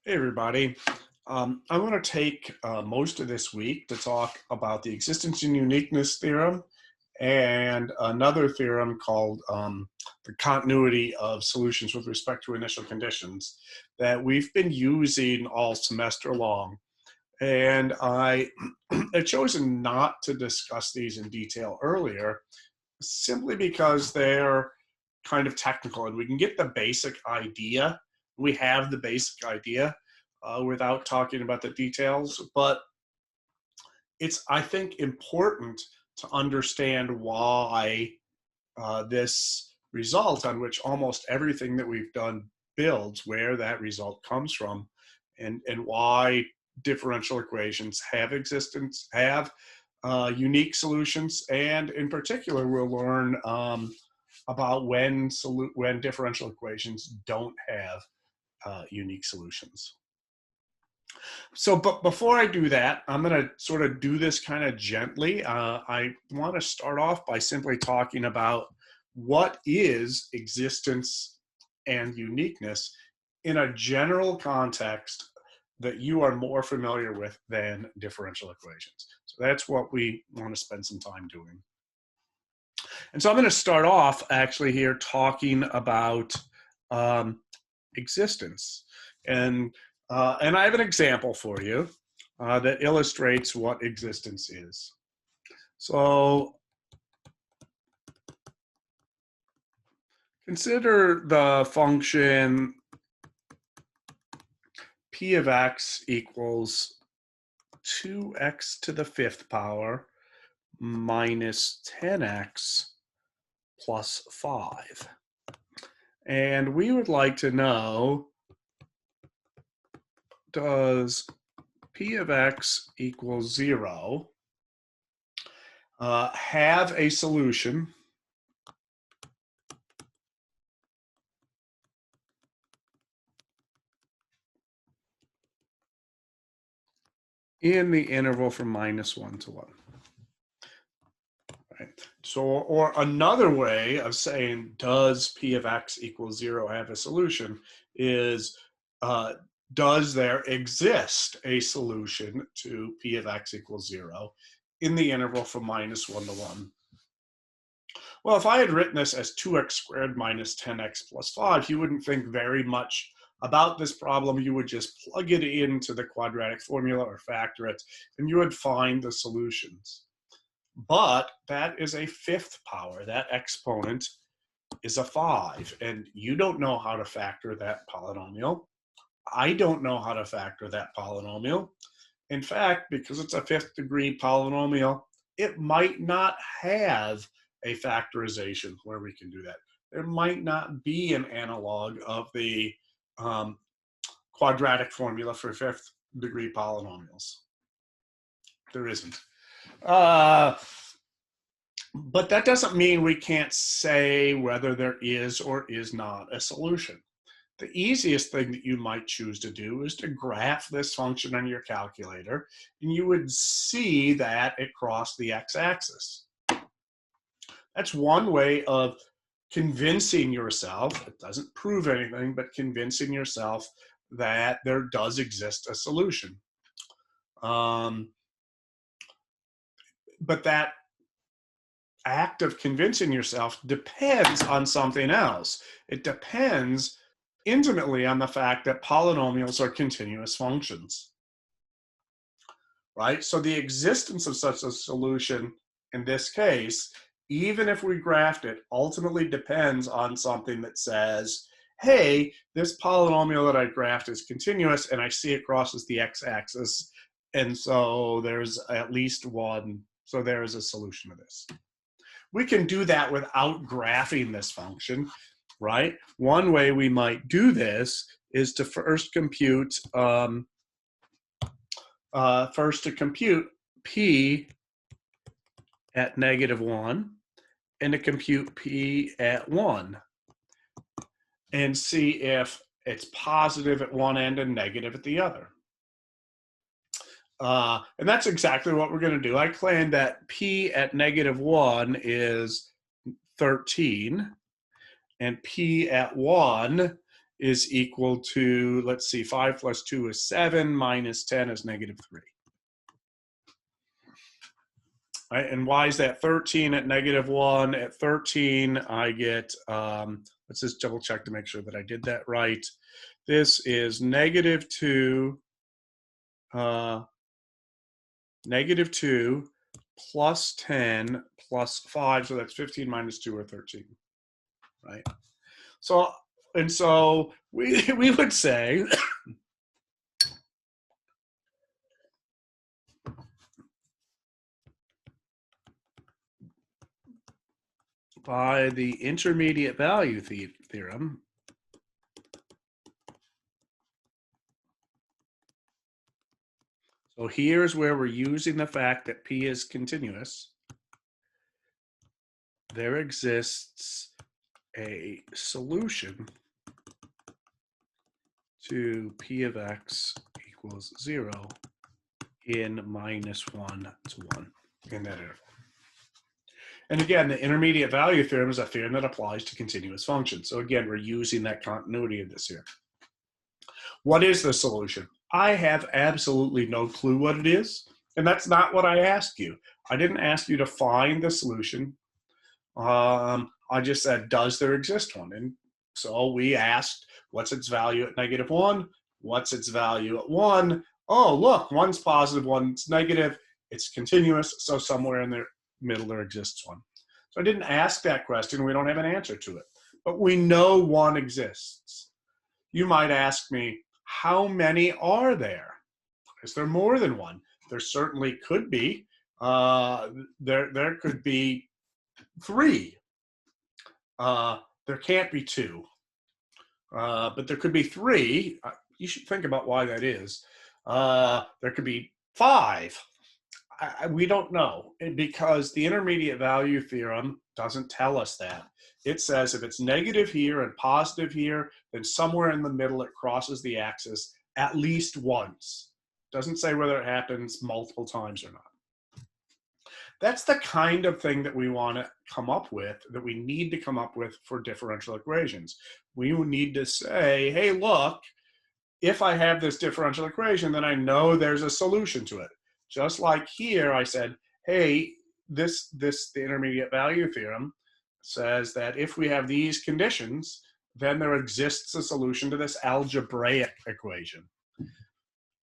Hey everybody. I'm going to take most of this week to talk about the existence and uniqueness theorem and another theorem called the continuity of solutions with respect to initial conditions that we've been using all semester long. And I had chosen not to discuss these in detail earlier simply because they're kind of technical and we can get the basic idea. We have the basic idea without talking about the details, but it's, I think, important to understand why this result on which almost everything that we've done builds, where that result comes from, and why differential equations have existence, have unique solutions, and in particular, we'll learn about when differential equations don't have unique solutions. So, but before I do that, I'm going to sort of do this kind of gently. I want to start off by simply talking about what is existence and uniqueness in a general context that you are more familiar with than differential equations. So that's what we want to spend some time doing. And so I'm going to start off actually here talking about existence. And I have an example for you that illustrates what existence is. So consider the function p of x equals 2x to the fifth power minus 10x plus 5. And we would like to know, does p of x equals 0 have a solution in the interval from -1 to 1? Right. So, or another way of saying, does p of x equals 0 have a solution is, does there exist a solution to p of x equals 0 in the interval from -1 to 1? Well, if I had written this as 2x squared minus 10x plus 5, you wouldn't think very much about this problem. You would just plug it into the quadratic formula or factor it, and you would find the solutions. But that is a fifth power. That exponent is a 5, and you don't know how to factor that polynomial. I don't know how to factor that polynomial. In fact, because it's a fifth degree polynomial, it might not have a factorization where we can do that. There might not be an analog of the quadratic formula for fifth degree polynomials. There isn't. But that doesn't mean we can't say whether there is or is not a solution. The easiest thing that you might choose to do is to graph this function on your calculator, and you would see that it crossed the x-axis. That's one way of convincing yourself, it doesn't prove anything, but convincing yourself that there does exist a solution. But that act of convincing yourself depends on something else. It depends intimately on the fact that polynomials are continuous functions, right? So the existence of such a solution in this case, even if we graphed it, ultimately depends on something that says, hey, this polynomial that I graphed is continuous and I see it crosses the x-axis, and so there's at least one, so there is a solution to this. We can do that without graphing this function, right? One way we might do this is to first compute p at -1 and to compute p at 1 and see if it's positive at one end and negative at the other. And that's exactly what we're going to do. I claim that p at -1 is 13, and p at 1 is equal to, let's see, 5 plus 2 is 7, minus 10 is negative 3. Right, and why is that 13 at negative 1? At 13, I get, let's just double check to make sure that I did that right. This is negative 2 plus 10 plus 5, so that's 15 minus 2 or 13, right? So, and so we would say by the intermediate value theorem, so here's where we're using the fact that P is continuous. There exists a solution to P of X equals 0 in minus 1 to 1 in that interval. And again, the intermediate value theorem is a theorem that applies to continuous functions. So again, we're using that continuity of this here. What is the solution? I have absolutely no clue what it is. And that's not what I asked you. I didn't ask you to find the solution. I just said, does there exist one? And so we asked, what's its value at negative 1? What's its value at 1? Oh, look, one's positive, one's negative. It's continuous, so somewhere in the middle there exists one. So I didn't ask that question. We don't have an answer to it. But we know one exists. You might ask me, how many are there? Is there more than one? There certainly could be. There could be 3. There can't be 2. But there could be 3. You should think about why that is. There could be 5. We don't know, because the intermediate value theorem doesn't tell us that. It says if it's negative here and positive here, then somewhere in the middle it crosses the axis at least once. Doesn't say whether it happens multiple times or not. That's the kind of thing that we want to come up with, that we need to come up with for differential equations. We need to say, hey, look, if I have this differential equation, then I know there's a solution to it. Just like here, I said, hey, the intermediate value theorem says that if we have these conditions, then there exists a solution to this algebraic equation.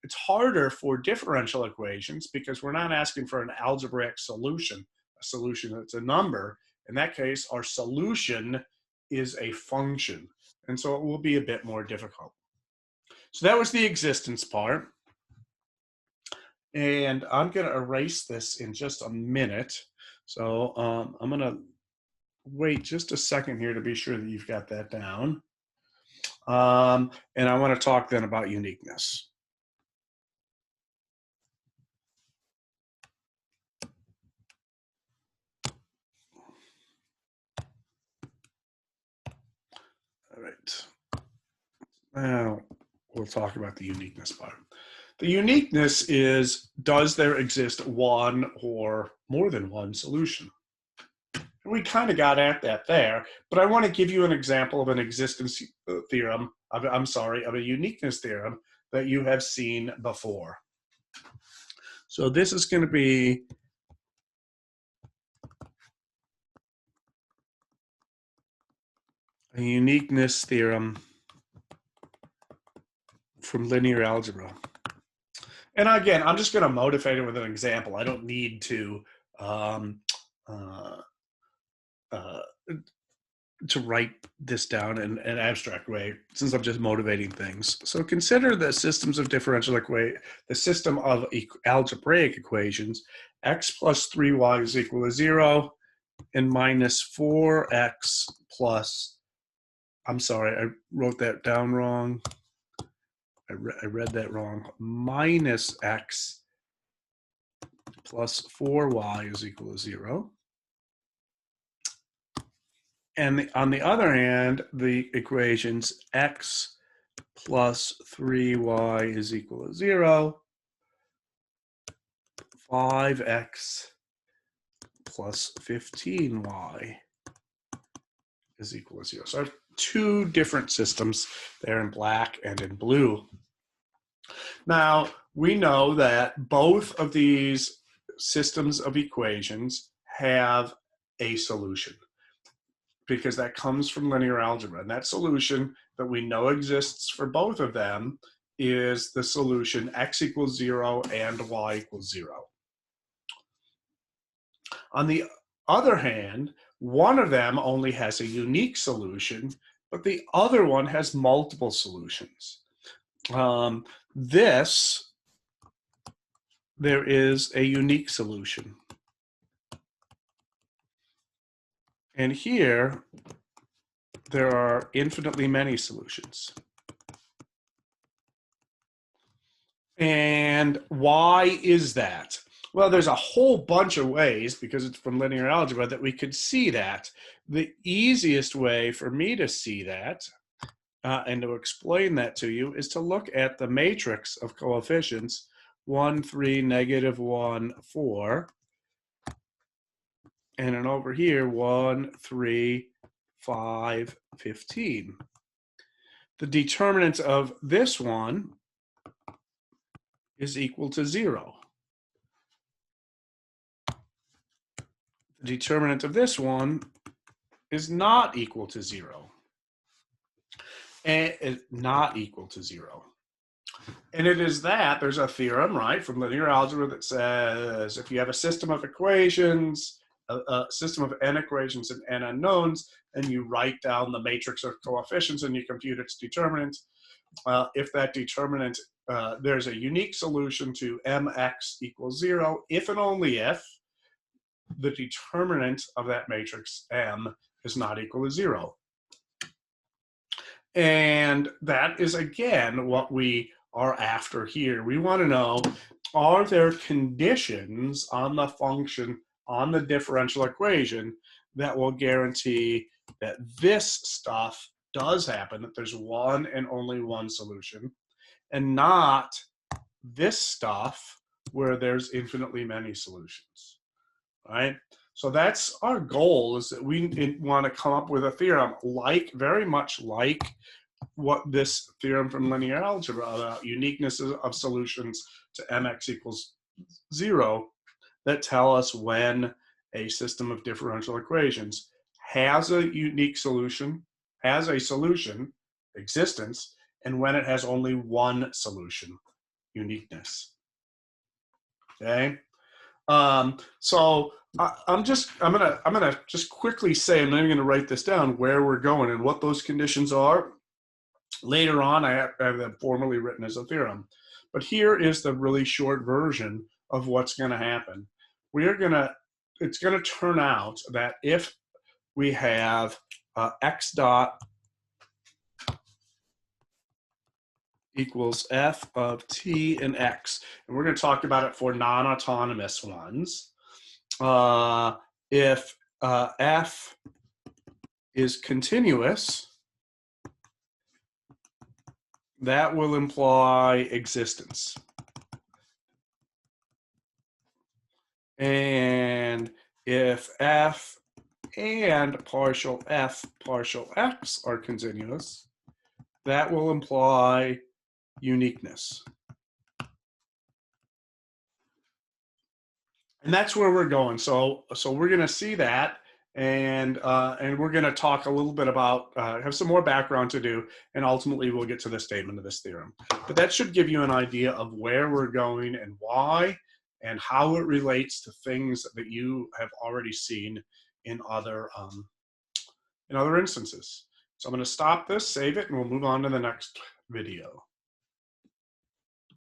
It's harder for differential equations because we're not asking for an algebraic solution, a solution that's a number. In that case, our solution is a function. And so it will be a bit more difficult. So that was the existence part. And I'm going to erase this in just a minute. So I'm going to wait just a second here to be sure that you've got that down. And I want to talk then about uniqueness. All right. Now we'll talk about the uniqueness part. The uniqueness is, does there exist one or more than one solution? And we kind of got at that there, but I want to give you an example of an existence theorem, of a uniqueness theorem that you have seen before. So this is going to be a uniqueness theorem from linear algebra. And again, I'm just going to motivate it with an example. I don't need to write this down in an abstract way, since I'm just motivating things. So consider the systems of differential equation, the system of algebraic equations, x plus 3y is equal to 0, and minus 4x plus, I'm sorry, I wrote that down wrong. I read that wrong. Minus x plus 4y is equal to 0. And on the other hand, the equations x plus 3y is equal to 0, 5x plus 15y is equal to 0. So I've two different systems there in black and in blue. Now, we know that both of these systems of equations have a solution because that comes from linear algebra. And that solution that we know exists for both of them is the solution x equals 0 and y equals 0. On the other hand, one of them only has a unique solution, but the other one has multiple solutions. There is a unique solution. And here, there are infinitely many solutions. And why is that? Well, there's a whole bunch of ways, because it's from linear algebra, that we could see that. The easiest way for me to see that and to explain that to you is to look at the matrix of coefficients 1, 3, negative 1, 4. And then over here, 1, 3, 5, 15. The determinant of this one is equal to 0. The determinant of this one is not equal to 0. And not equal to 0. And it is that there's a theorem, right, from linear algebra that says if you have a system of equations, a system of n equations and n unknowns, and you write down the matrix of coefficients and you compute its determinant, if that determinant, there's a unique solution to mx equals 0 if and only if the determinant of that matrix M is not equal to 0. And that is, again, what we are after here. We want to know, are there conditions on the function, on the differential equation, that will guarantee that this stuff does happen, that there's one and only one solution, and not this stuff where there's infinitely many solutions, right? So that's our goal, is that we want to come up with a theorem very much like what this theorem from linear algebra about uniqueness of solutions to mx equals 0 that tell us when a system of differential equations has a unique solution, has a solution, existence, and when it has only one solution, uniqueness. Okay? So I'm gonna just quickly say, I'm not even gonna write this down, where we're going and what those conditions are. Later on, I have them formally written as a theorem. But here is the really short version of what's gonna happen. It's gonna turn out that if we have x dot equals f of t and x, and we're going to talk about it for non-autonomous ones. If f is continuous, that will imply existence. And if f and partial f partial x are continuous, that will imply uniqueness. And that's where we're going. So we're going to see that, and we're going to talk a little bit about, have some more background to do, and ultimately we'll get to the statement of this theorem. But that should give you an idea of where we're going and why, and how it relates to things that you have already seen in other instances. So I'm going to stop this, save it, and we'll move on to the next video.